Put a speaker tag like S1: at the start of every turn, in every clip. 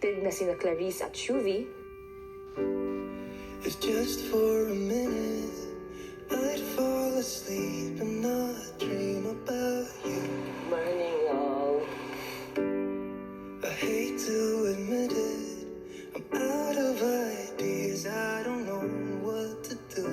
S1: kapatid na sina Clarice at Shuvi.
S2: If just for a minute I'd fall asleep and not dream about you.
S3: Morning, y'all.
S2: I hate to admit it, I'm out of ideas, I don't know what to do.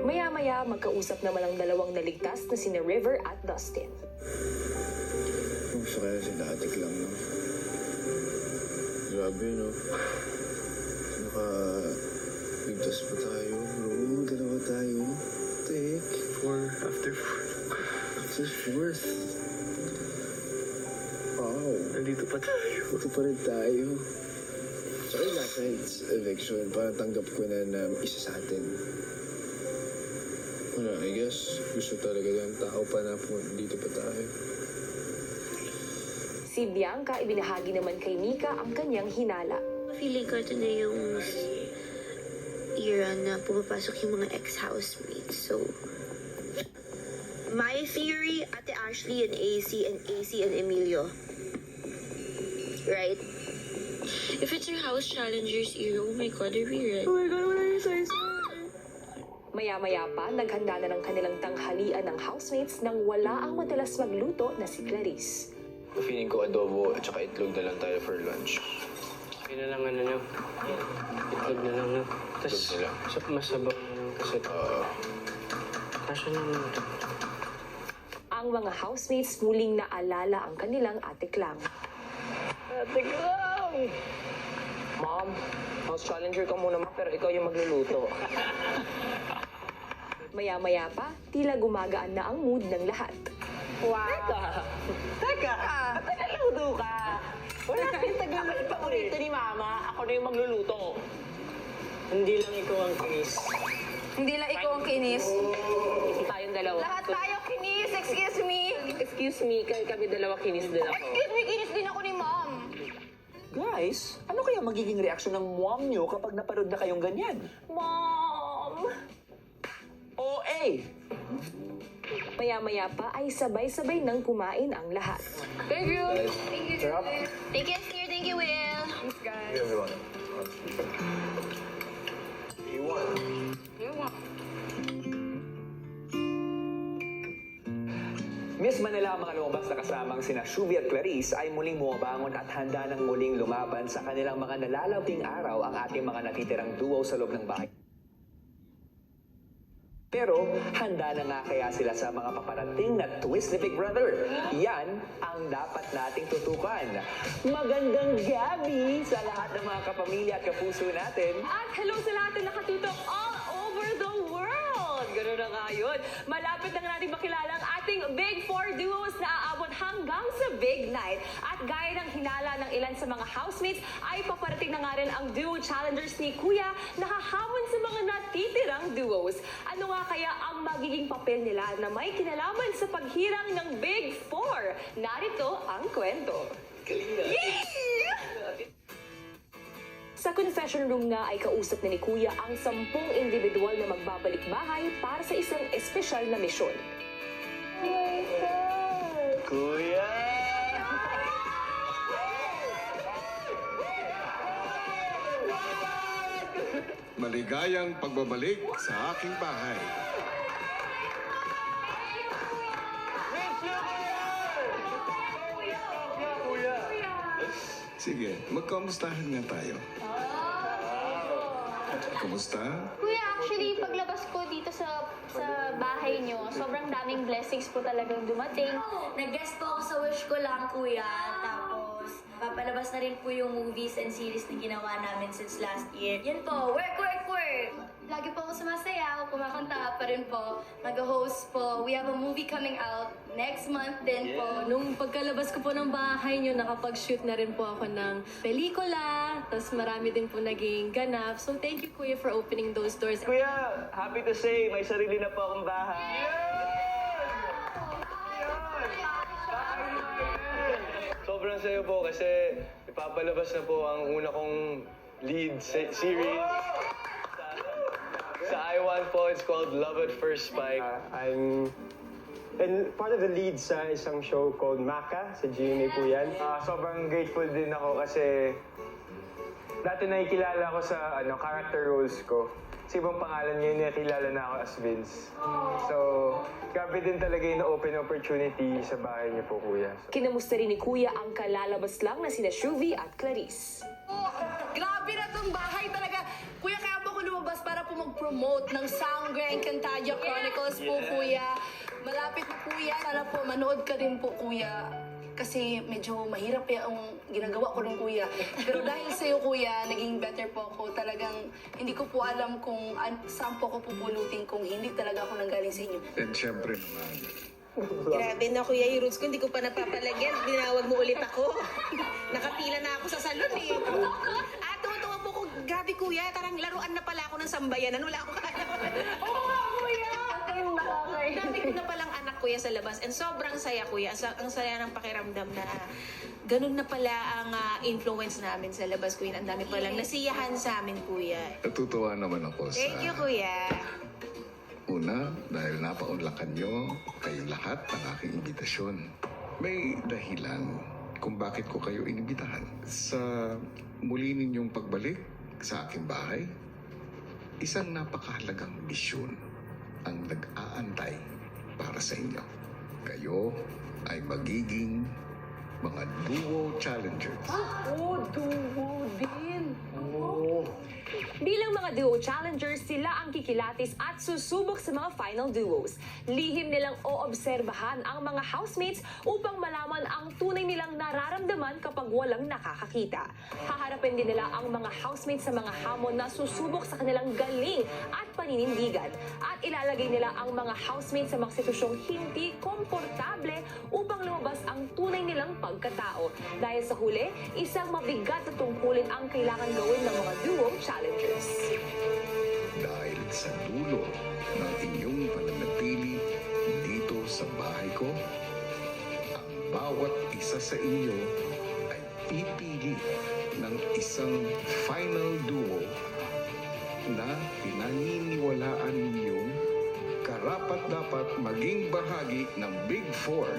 S1: Maya-maya, magkausap naman ang dalawang naligtas na sina River at Dustin.
S4: Gusto kaya si Datik lang, no? Grabe, no? Ligtas pa tayo, bro. Dalawa tayo. Take. After fourth. Wow. Nandito pa tayo. Ito pa rin tayo. Tsaka last night's eviction, parang tanggap ko na isa sa atin. Wala, I guess gusto talaga ng tao pa na po dito pa tayo.
S1: Si Bianca ibinahagi naman kay Mika ang kanyang hinala.
S5: Feeling ko ito na yung era na pumapasok yung mga ex-housemates. So, my theory, Ate Ashley and AC and Emilio. Right? If it's your house challengers era, oh my God, they're right. Oh my God, wala yung size.
S1: Maya-maya pa, naghanda na ng kanilang tanghalian ng housemates nang wala ang madalas magluto na si Clarice.
S4: Feeling ko adobo at saka itlog na lang tayo for lunch.
S3: Okay na lang, nyo. Itlog na lang, no? Tapos,
S4: Itlog na lang.
S3: masabaw na lang kasi. Kasya lang ito.
S1: Ang mga housemates muling naalala ang kanilang Ate Clang.
S3: Ate Clang! Mom, house challenger ka muna, pero ikaw yung magluluto.
S1: Maya-maya pa, tila gumagaan na ang mood ng lahat.
S3: Wow! Teka! Ba't nagluto ka? Wala kang tagal paborito ni Mama. Ako na yung magluluto. Hindi lang ikaw ang kinis.
S6: Hindi lang ikaw ang kinis.
S3: Tayong dalawa.
S6: Lahat tayo kinis, excuse me.
S3: Excuse me, kami dalawa kinis din ako.
S6: Excuse me, kinis din ako ni Mom.
S7: Guys, ano kaya magiging reaksyon ng mom nyo kapag naparod na kayong ganyan?
S3: Mom!
S7: OA!
S1: Maya-maya pa ay sabay-sabay nang kumain ang lahat.
S6: Thank you. Thank you.
S4: Sarap.
S5: Thank you, Sir. Thank you, Will.
S6: Thanks, guys.
S4: Everyone.
S7: Miss Manila ang mga lumabas na kasamang sina Shuvi at Clarice ay muling bumabangon at handa ng muling lumaban sa kanilang mga nalalabing araw ang ating mga natitirang duo sa loob ng bahay. Pero handa na nga kaya sila sa mga paparating na twist ni Big Brother. Yan ang dapat nating tutukan. Magandang gabi sa lahat ng mga kapamilya at kapuso natin.
S1: At hello sa lahat na nakatutok all over the world! Ganun na nga yun. Malapit na nga natin makilala ang ating Big Four duos na aabot hanggang sa Big Night. At gaya ng hinala ng ilan sa mga housemates, ay paparating na nga rin ang duo challengers ni Kuya na hahamon sa mga natitirang duos. Ano nga kaya ang magiging papel nila na may kinalaman sa paghirang ng Big Four? Narito ang kwento. Sa confession room nga ay kausap ni Kuya ang 10 individual na magbabalik bahay para sa isang espesyal na misyon.
S4: Kuya!
S8: Maligayang pagbabalik sa aking bahay. Sige, magkamustahan nga tayo. Kumusta?
S9: Kuya, actually, paglabas ko dito sa bahay nyo, sobrang daming blessings po talagang dumating.
S5: Nag-guest po ako sa wish ko lang, Kuya. Tapos, papalabas na rin po yung movies and series na ginawa namin since last year. Yan po, work!
S9: Lagi po ako sumasayaw, kumakanta pa rin po, mag-host po. We have a movie coming out next month din po.
S10: Nung pagkalabas ko po ng bahay nyo, nakapag-shoot na rin po ako ng pelikula. Tapos marami din po naging ganap. So thank you, Kuya, for opening those doors.
S7: Kuya, happy to say, may sarili na po akong bahay.
S11: masaya po kasi ipapalabas na po ang una kong lead series sa I1 po. It's called Love at First Spike.
S12: I'm part of the lead sa isang show called Maka, sa GMA po yan. Sobrang grateful din ako kasi dati nakikilala ko sa character roles ko. Sa ibang pangalan ngayon, nakilala na ako as Vince. So, grabe din talaga yung open opportunity sa bahay niyo po, Kuya.
S1: Kinamusta rin ni Kuya ang kalalabas lang na sina Shuvi at Clarice.
S6: Grabe na tong bahay talaga. Kuya, kaya po ako lumabas para po mag-promote ng Sangre Encantadia Chronicles po, Kuya. Malapit na, Kuya. Sana po manood ka din po, Kuya. Kasi medyo mahirap yung ginagawa ko ng Kuya. Pero dahil sa'yo, Kuya, naging better po ako. Talagang hindi ko po alam kung saan po ako pupulutin kung hindi talaga ako nanggaling sa inyo.
S8: And syempre naman,
S13: Grabe na, Kuya, yung roots ko, hindi ko pa napapalagyan. Binawag mo ulit ako. Nakapila na ako sa salon eh. At tuwa po ko, grabe, Kuya, tarang laruan na pala ako ng sambayanan. Wala akong kaya. Oo nga, Kuya! Dami ko na palang anak, Kuya, sa labas. And sobrang saya, Kuya. Ang saya ng pakiramdam na ganun na pala ang influence namin sa labas, Kuya. Ang dami palang nasiyahan sa amin, Kuya.
S8: natutuwa naman ako sa...
S13: Thank you, Kuya.
S8: Una, dahil napaunlakan nyo kayo lahat ng aking imbitasyon. May dahilan kung bakit ko kayo inibitahan. Sa muli ninyong pagbalik sa aking bahay, isang napakahalagang misyon ang nag-aantay para sa inyo. Kayo ay magiging mga duo challengers.
S1: Duo din! Bilang mga duo challengers, sila ang kikilatis at susubok sa mga final duos. Lihim nilang oobserbahan ang mga housemates upang malaman ang tunay nilang nararamdaman kapag walang nakakakita. Haharapin din nila ang mga housemates sa mga hamon na susubok sa kanilang galing at paninindigan. At ilalagay nila ang mga housemates sa mga sitwasyong hindi komportable upang lumabas ang tunay nilang pagkatao. Dahil sa huli, isang mabigat na tungkulin ang kailangan gawin ng mga duo challengers.
S8: Dahil sa dulo ng inyong pananatili dito sa bahay ko, ang bawat isa sa inyo ay pipili ng isang final duo na pinaniniwalaan ninyong karapat-dapat maging bahagi ng Big Four.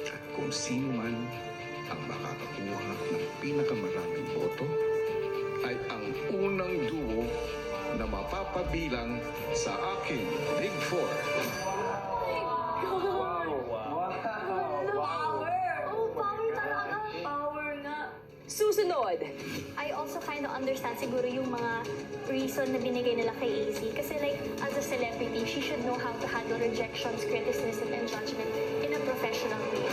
S8: At kung sino man ang makakakuha ng pinakamaraming boto ay ang unang duo na mapapabilang sa aking Big Four.
S1: Susunod,
S9: I also kind of understand siguro yung mga reason na binigay nila kay AZ. Kasi like, as a celebrity, she should know how to handle rejections, criticism, and judgment in a professional way.